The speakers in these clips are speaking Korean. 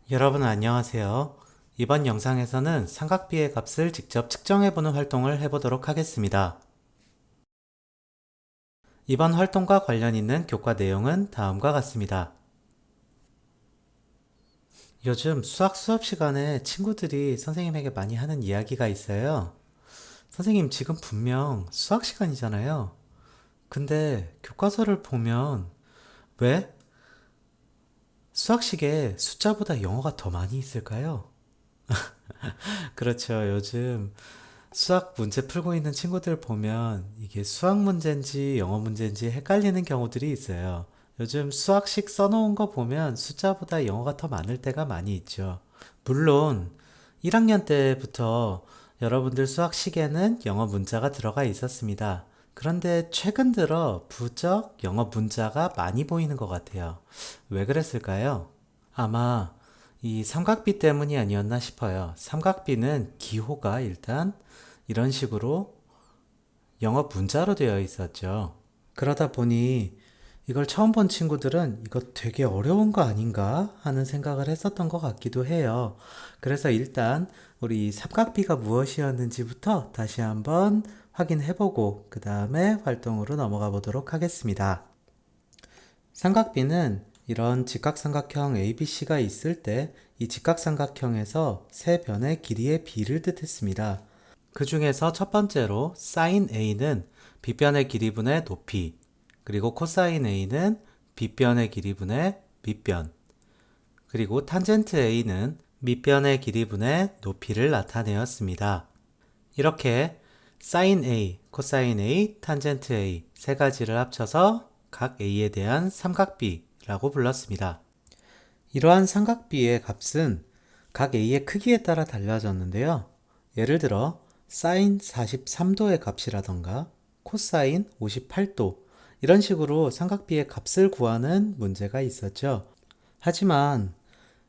여러분 안녕하세요. 이번 영상에서는 삼각비의 값을 직접 측정해보는 활동을 해보도록 하겠습니다. 이번 활동과 관련 있는 교과 내용은 다음과 같습니다. 요즘 수학 수업 시간에 친구들이 선생님에게 많이 하는 이야기가 있어요. 선생님, 지금 분명 수학 시간이잖아요. 근데 교과서를 보면 왜 수학식에 숫자보다 영어가 더 많이 있을까요? 그렇죠. 요즘 수학 문제 풀고 있는 친구들 보면 이게 수학 문제인지 영어 문제인지 헷갈리는 경우들이 있어요. 요즘 수학식 써놓은 거 보면 숫자보다 영어가 더 많을 때가 많이 있죠. 물론 1학년 때부터 여러분들 수학식에는 영어 문자가 들어가 있었습니다. 그런데 최근 들어 부쩍 영어 문자가 많이 보이는 것 같아요. 왜 그랬을까요? 아마 이 삼각비 때문이 아니었나 싶어요. 삼각비는 기호가 일단 이런 식으로 영어 문자로 되어 있었죠. 그러다 보니 이걸 처음 본 친구들은 이거 되게 어려운 거 아닌가 하는 생각을 했었던 것 같기도 해요. 그래서 일단 우리 이 삼각비가 무엇이었는지부터 다시 한번 확인해보고 그 다음에 활동으로 넘어가 보도록 하겠습니다. 삼각비는 이런 직각삼각형 ABC가 있을 때 이 직각삼각형에서 세 변의 길이의 비를 뜻했습니다. 그 중에서 첫 번째로 sin A는 빗변의 길이분의 높이, 그리고 코사인 A는 빗변의 길이분의 밑변, 그리고 탄젠트 A는 밑변의 길이분의 높이를 나타내었습니다. 이렇게 sin A, 코사인 A, 탄젠트 A 세 가지를 합쳐서 각 A에 대한 삼각비라고 불렀습니다. 이러한 삼각비의 값은 각 A의 크기에 따라 달라졌는데요. 예를 들어 sin 43도의 값이라던가 코사인 58도 이런 식으로 삼각비의 값을 구하는 문제가 있었죠. 하지만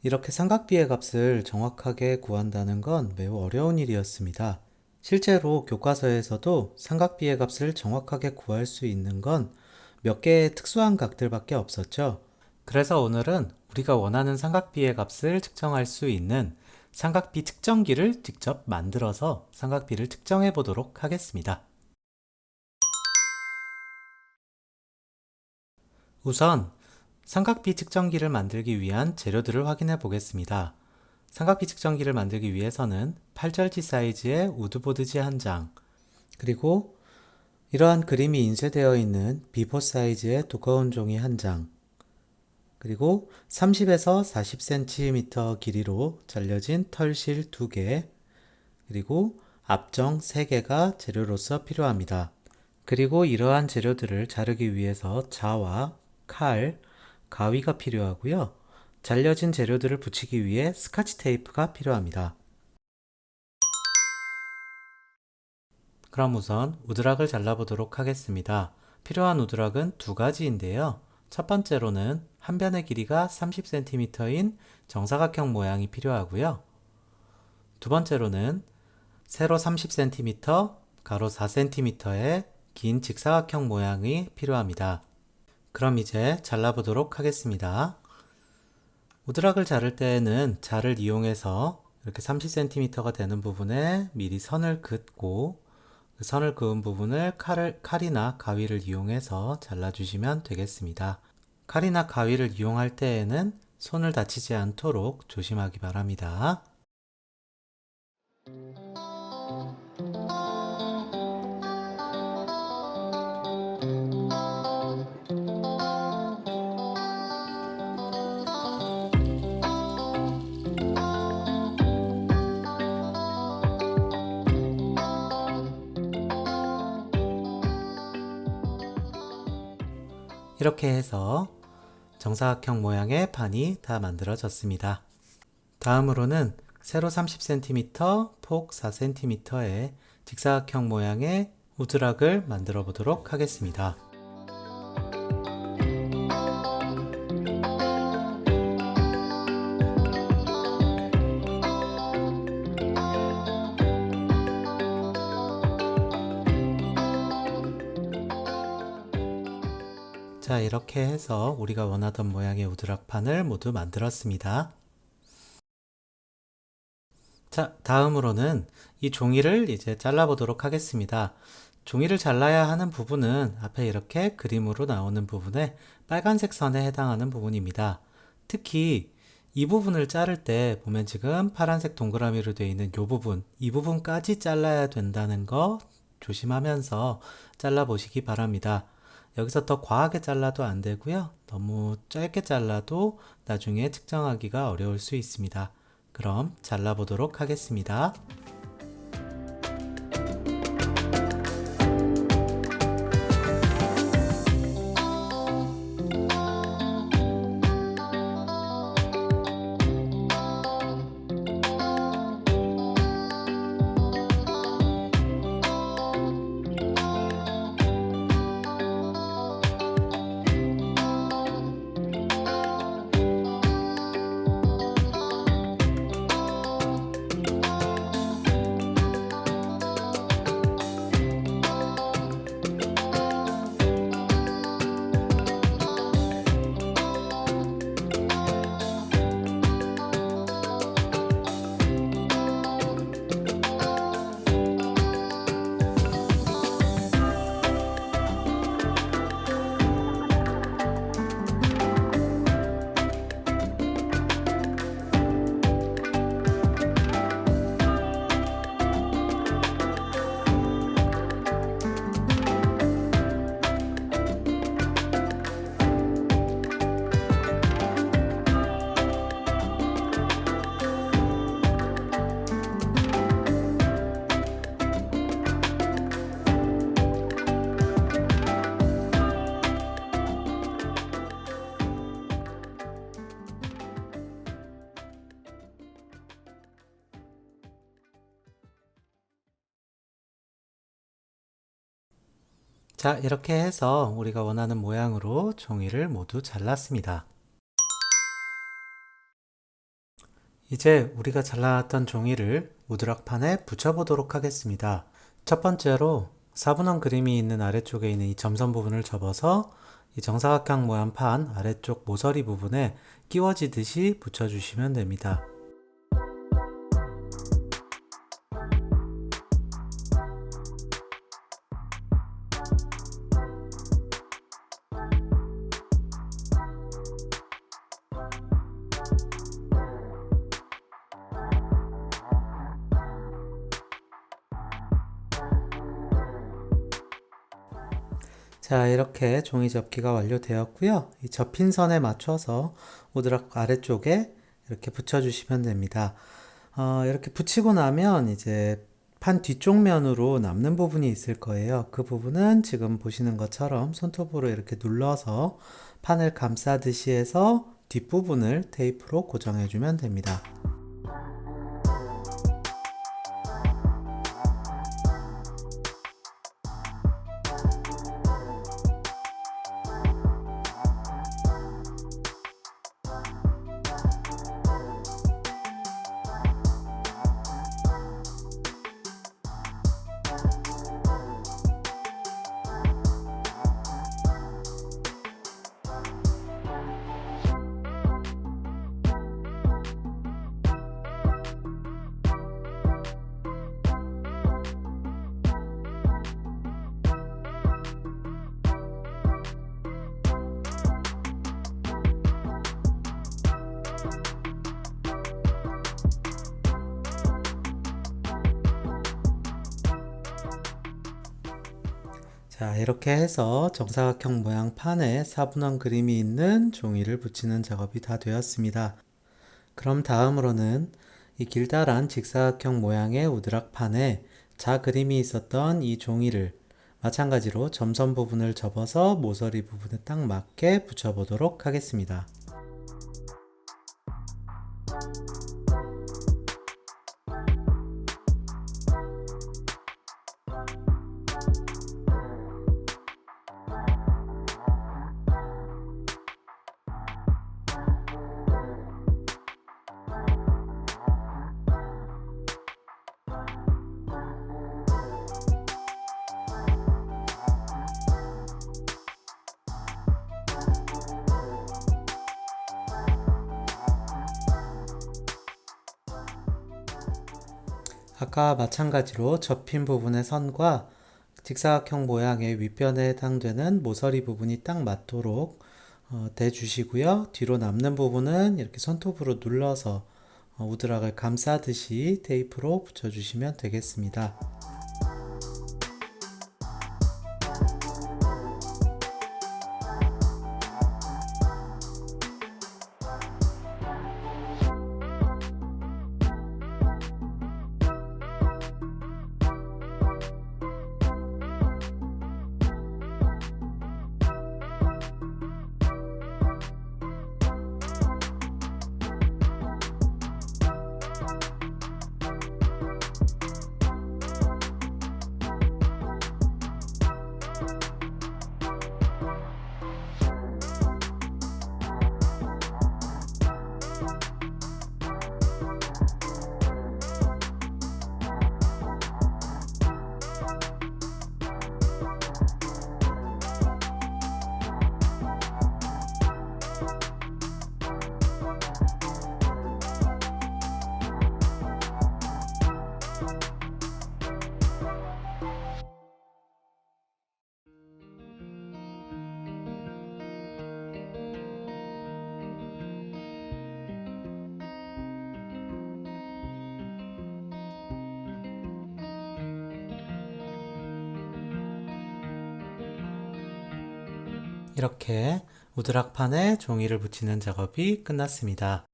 이렇게 삼각비의 값을 정확하게 구한다는 건 매우 어려운 일이었습니다. 실제로 교과서에서도 삼각비의 값을 정확하게 구할 수 있는 건 몇 개의 특수한 각들밖에 없었죠. 그래서 오늘은 우리가 원하는 삼각비의 값을 측정할 수 있는 삼각비 측정기를 직접 만들어서 삼각비를 측정해 보도록 하겠습니다. 우선 삼각비 측정기를 만들기 위한 재료들을 확인해 보겠습니다. 삼각비 측정기를 만들기 위해서는 8절지 사이즈의 우드보드지 한 장, 그리고 이러한 그림이 인쇄되어 있는 B4 사이즈의 두꺼운 종이 한 장, 그리고 30에서 40cm 길이로 잘려진 털실 2개, 그리고 압정 3개가 재료로서 필요합니다. 그리고 이러한 재료들을 자르기 위해서 자와 칼, 가위가 필요하고요. 잘려진 재료들을 붙이기 위해 스카치 테이프가 필요합니다. 그럼 우선 우드락을 잘라보도록 하겠습니다. 필요한 우드락은 두 가지인데요. 첫 번째로는 한 변의 길이가 30cm인 정사각형 모양이 필요하고요. 두 번째로는 세로 30cm, 가로 4cm의 긴 직사각형 모양이 필요합니다. 그럼 이제 잘라보도록 하겠습니다. 우드락을 자를 때에는 자를 이용해서 이렇게 30cm가 되는 부분에 미리 선을 긋고 그 선을 그은 부분을 칼이나 가위를 이용해서 잘라주시면 되겠습니다. 칼이나 가위를 이용할 때에는 손을 다치지 않도록 조심하기 바랍니다. 이렇게 해서 정사각형 모양의 판이 다 만들어졌습니다. 다음으로는 세로 30cm, 폭 4cm의 직사각형 모양의 우드락을 만들어 보도록 하겠습니다. 자, 이렇게 해서 우리가 원하던 모양의 우드락판을 모두 만들었습니다. 자, 다음으로는 이 종이를 이제 잘라보도록 하겠습니다. 종이를 잘라야 하는 부분은 앞에 이렇게 그림으로 나오는 부분에 빨간색 선에 해당하는 부분입니다. 특히 이 부분을 자를 때 보면 지금 파란색 동그라미로 되어 있는 이 부분까지 잘라야 된다는 거 조심하면서 잘라보시기 바랍니다. 여기서 더 과하게 잘라도 안 되고요. 너무 짧게 잘라도 나중에 측정하기가 어려울 수 있습니다. 그럼 잘라보도록 하겠습니다. 자, 이렇게 해서 우리가 원하는 모양으로 종이를 모두 잘랐습니다. 이제 우리가 잘라놨던 종이를 우드락판에 붙여보도록 하겠습니다. 첫 번째로 4분원 그림이 있는 아래쪽에 있는 이 점선 부분을 접어서 이 정사각형 모양 판 아래쪽 모서리 부분에 끼워지듯이 붙여주시면 됩니다. 자, 이렇게 종이 접기가 완료되었고요. 이 접힌 선에 맞춰서 우드락 아래쪽에 이렇게 붙여주시면 됩니다. 이렇게 붙이고 나면 이제 판 뒤쪽 면으로 남는 부분이 있을 거예요. 그 부분은 지금 보시는 것처럼 손톱으로 이렇게 눌러서 판을 감싸듯이 해서 뒷부분을 테이프로 고정해주면 됩니다. 자, 이렇게 해서 정사각형 모양 판에 4분원 그림이 있는 종이를 붙이는 작업이 다 되었습니다. 그럼 다음으로는 이 길다란 직사각형 모양의 우드락판에 자 그림이 있었던 이 종이를 마찬가지로 점선 부분을 접어서 모서리 부분에 딱 맞게 붙여보도록 하겠습니다. 아까 마찬가지로 접힌 부분의 선과 직사각형 모양의 윗변에 해당되는 모서리 부분이 딱 맞도록 대주시고요. 뒤로 남는 부분은 이렇게 손톱으로 눌러서 우드락을 감싸듯이 테이프로 붙여주시면 되겠습니다. 이렇게 우드락판에 종이를 붙이는 작업이 끝났습니다.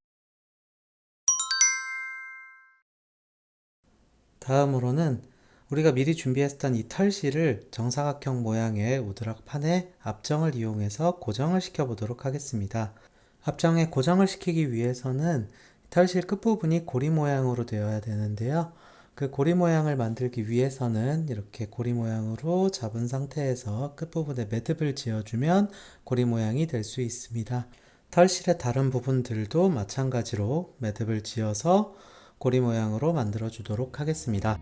다음으로는 우리가 미리 준비했던 이 털실을 정사각형 모양의 우드락판에 앞정을 이용해서 고정을 시켜 보도록 하겠습니다. 앞정에 고정을 시키기 위해서는 털실 끝부분이 고리 모양으로 되어야 되는데요. 그 고리 모양을 만들기 위해서는 이렇게 고리 모양으로 잡은 상태에서 끝부분에 매듭을 지어주면 고리 모양이 될 수 있습니다. 털실의 다른 부분들도 마찬가지로 매듭을 지어서 고리 모양으로 만들어 주도록 하겠습니다.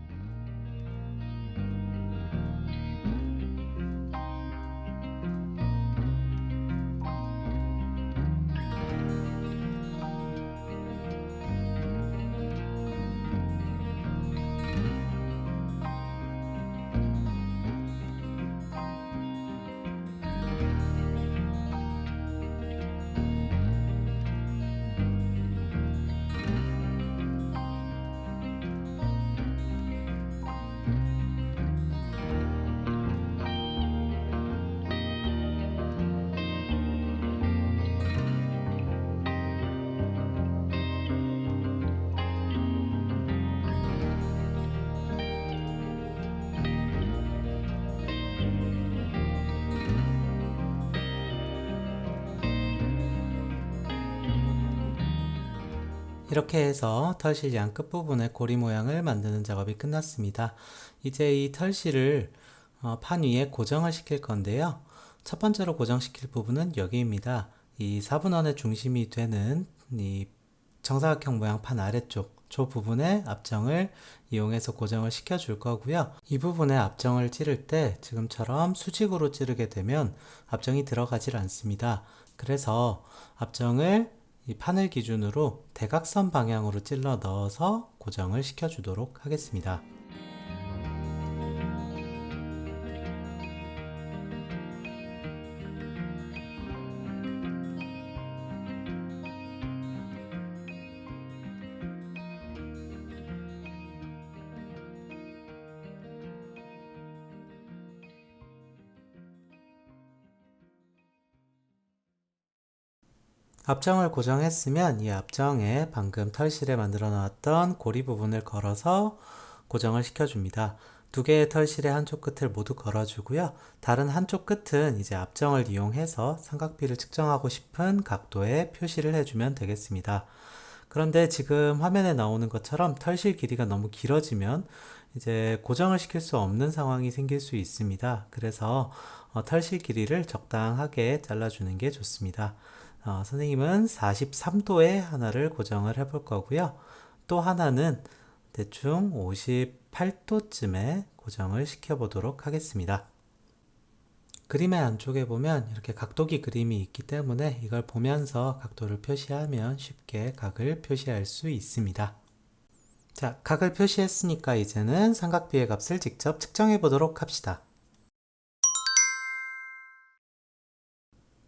이렇게 해서 털실 양 끝부분에 고리 모양을 만드는 작업이 끝났습니다. 이제 이 털실을 판 위에 고정을 시킬 건데요. 첫 번째로 고정시킬 부분은 여기입니다. 이 4분원의 중심이 되는 이 정사각형 모양 판 아래쪽 저 부분에 앞정을 이용해서 고정을 시켜 줄 거고요. 이 부분에 앞정을 찌를 때 지금처럼 수직으로 찌르게 되면 앞정이 들어가질 않습니다. 그래서 앞정을 이 판을 기준으로 대각선 방향으로 찔러 넣어서 고정을 시켜 주도록 하겠습니다. 앞정을 고정했으면 이 앞정에 방금 털실에 만들어 놨던 고리 부분을 걸어서 고정을 시켜줍니다. 두 개의 털실의 한쪽 끝을 모두 걸어주고요. 다른 한쪽 끝은 이제 앞정을 이용해서 삼각비를 측정하고 싶은 각도에 표시를 해주면 되겠습니다. 그런데 지금 화면에 나오는 것처럼 털실 길이가 너무 길어지면 이제 고정을 시킬 수 없는 상황이 생길 수 있습니다. 그래서 털실 길이를 적당하게 잘라주는 게 좋습니다. 선생님은 43도에 하나를 고정을 해 볼 거고요. 또 하나는 대충 58도쯤에 고정을 시켜 보도록 하겠습니다. 그림의 안쪽에 보면 이렇게 각도기 그림이 있기 때문에 이걸 보면서 각도를 표시하면 쉽게 각을 표시할 수 있습니다. 자, 각을 표시했으니까 이제는 삼각비의 값을 직접 측정해 보도록 합시다.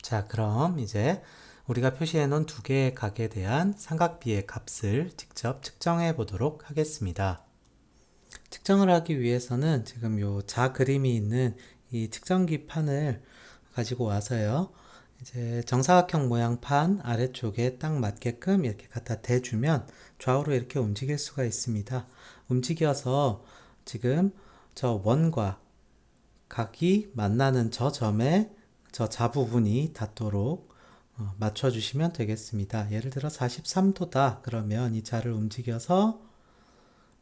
자, 그럼 이제 우리가 표시해 놓은 두 개의 각에 대한 삼각비의 값을 직접 측정해 보도록 하겠습니다. 측정을 하기 위해서는 지금 요 자 그림이 있는 이 측정기 판을 가지고 와서요. 이제 정사각형 모양 판 아래쪽에 딱 맞게끔 이렇게 갖다 대주면 좌우로 이렇게 움직일 수가 있습니다. 움직여서 지금 저 원과 각이 만나는 저 점에 저 자 부분이 닿도록 맞춰주시면 되겠습니다. 예를 들어 43도다 그러면 이 자를 움직여서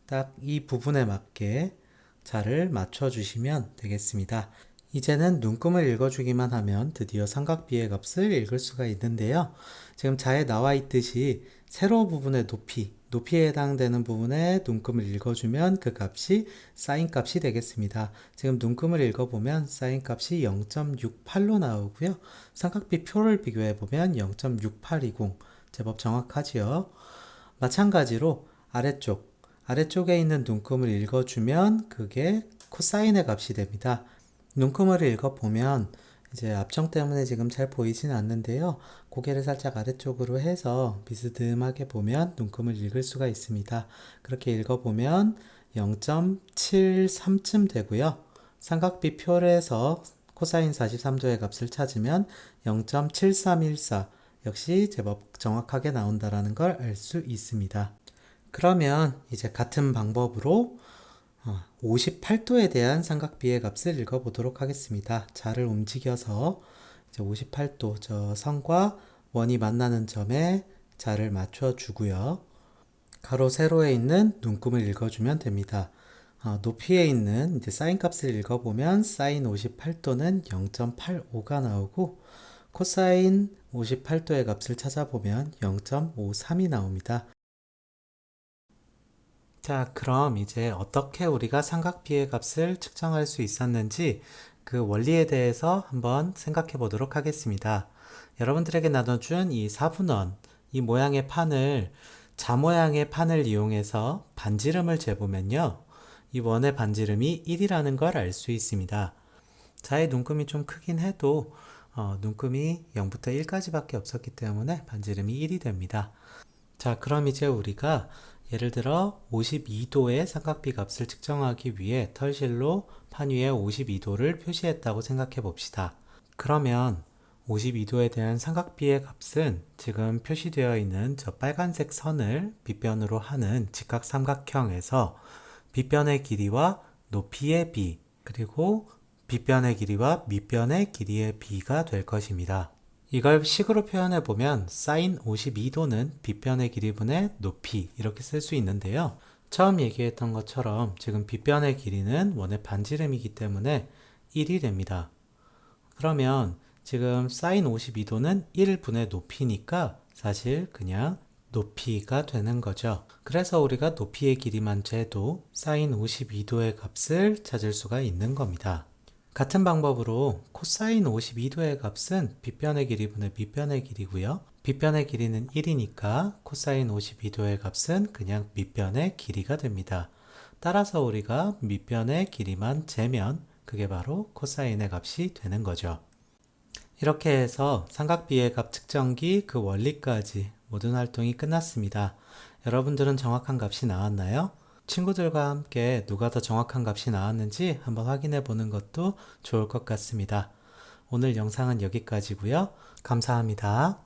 딱 이 부분에 맞게 자를 맞춰주시면 되겠습니다. 이제는 눈금을 읽어주기만 하면 드디어 삼각비의 값을 읽을 수가 있는데요. 지금 자에 나와 있듯이 세로 부분의 높이에 해당되는 부분에 눈금을 읽어주면 그 값이 사인 값이 되겠습니다. 지금 눈금을 읽어보면 사인 값이 0.68로 나오고요. 삼각비 표를 비교해보면 0.6820 제법 정확하지요. 마찬가지로 아래쪽에 있는 눈금을 읽어주면 그게 코사인의 값이 됩니다. 눈금을 읽어보면 이제 앞정 때문에 지금 잘 보이진 않는데요. 고개를 살짝 아래쪽으로 해서 비스듬하게 보면 눈금을 읽을 수가 있습니다. 그렇게 읽어보면 0.73쯤 되고요. 삼각비 표에서 코사인 43도의 값을 찾으면 0.7314 역시 제법 정확하게 나온다는 걸 알 수 있습니다. 그러면 이제 같은 방법으로 58도에 대한 삼각비의 값을 읽어보도록 하겠습니다. 자를 움직여서 이제 58도 저 선과 원이 만나는 점에 자를 맞춰주고요. 가로 세로에 있는 눈금을 읽어주면 됩니다. 높이에 있는 이제 사인 값을 읽어보면 사인 58도는 0.85가 나오고 코사인 58도의 값을 찾아보면 0.53이 나옵니다. 자, 그럼 이제 어떻게 우리가 삼각비의 값을 측정할 수 있었는지 그 원리에 대해서 한번 생각해 보도록 하겠습니다. 여러분들에게 나눠준 이 4분원, 이 모양의 판을 자 모양의 판을 이용해서 반지름을 재보면요. 이 원의 반지름이 1이라는 걸 알 수 있습니다. 자의 눈금이 좀 크긴 해도 눈금이 0부터 1까지 밖에 없었기 때문에 반지름이 1이 됩니다. 자, 그럼 이제 우리가 예를 들어 52도의 삼각비 값을 측정하기 위해 털실로 판 위에 52도를 표시했다고 생각해 봅시다. 그러면 52도에 대한 삼각비의 값은 지금 표시되어 있는 저 빨간색 선을 빗변으로 하는 직각삼각형에서 빗변의 길이와 높이의 비, 그리고 빗변의 길이와 밑변의 길이의 비가 될 것입니다. 이걸 식으로 표현해 보면 사인 52도는 빗변의 길이분의 높이 이렇게 쓸 수 있는데요. 처음 얘기했던 것처럼 지금 빗변의 길이는 원의 반지름이기 때문에 1이 됩니다. 그러면 지금 사인 52도는 1분의 높이니까 사실 그냥 높이가 되는 거죠. 그래서 우리가 높이의 길이만 재도 사인 52도의 값을 찾을 수가 있는 겁니다. 같은 방법으로 코사인 52도의 값은 빗변의 길이분의 밑변의 길이고요. 빗변의 길이는 1이니까 코사인 52도의 값은 그냥 밑변의 길이가 됩니다. 따라서 우리가 밑변의 길이만 재면 그게 바로 코사인의 값이 되는 거죠. 이렇게 해서 삼각비의 값 측정기 그 원리까지 모든 활동이 끝났습니다. 여러분들은 정확한 값이 나왔나요? 친구들과 함께 누가 더 정확한 값이 나왔는지 한번 확인해 보는 것도 좋을 것 같습니다. 오늘 영상은 여기까지고요. 감사합니다.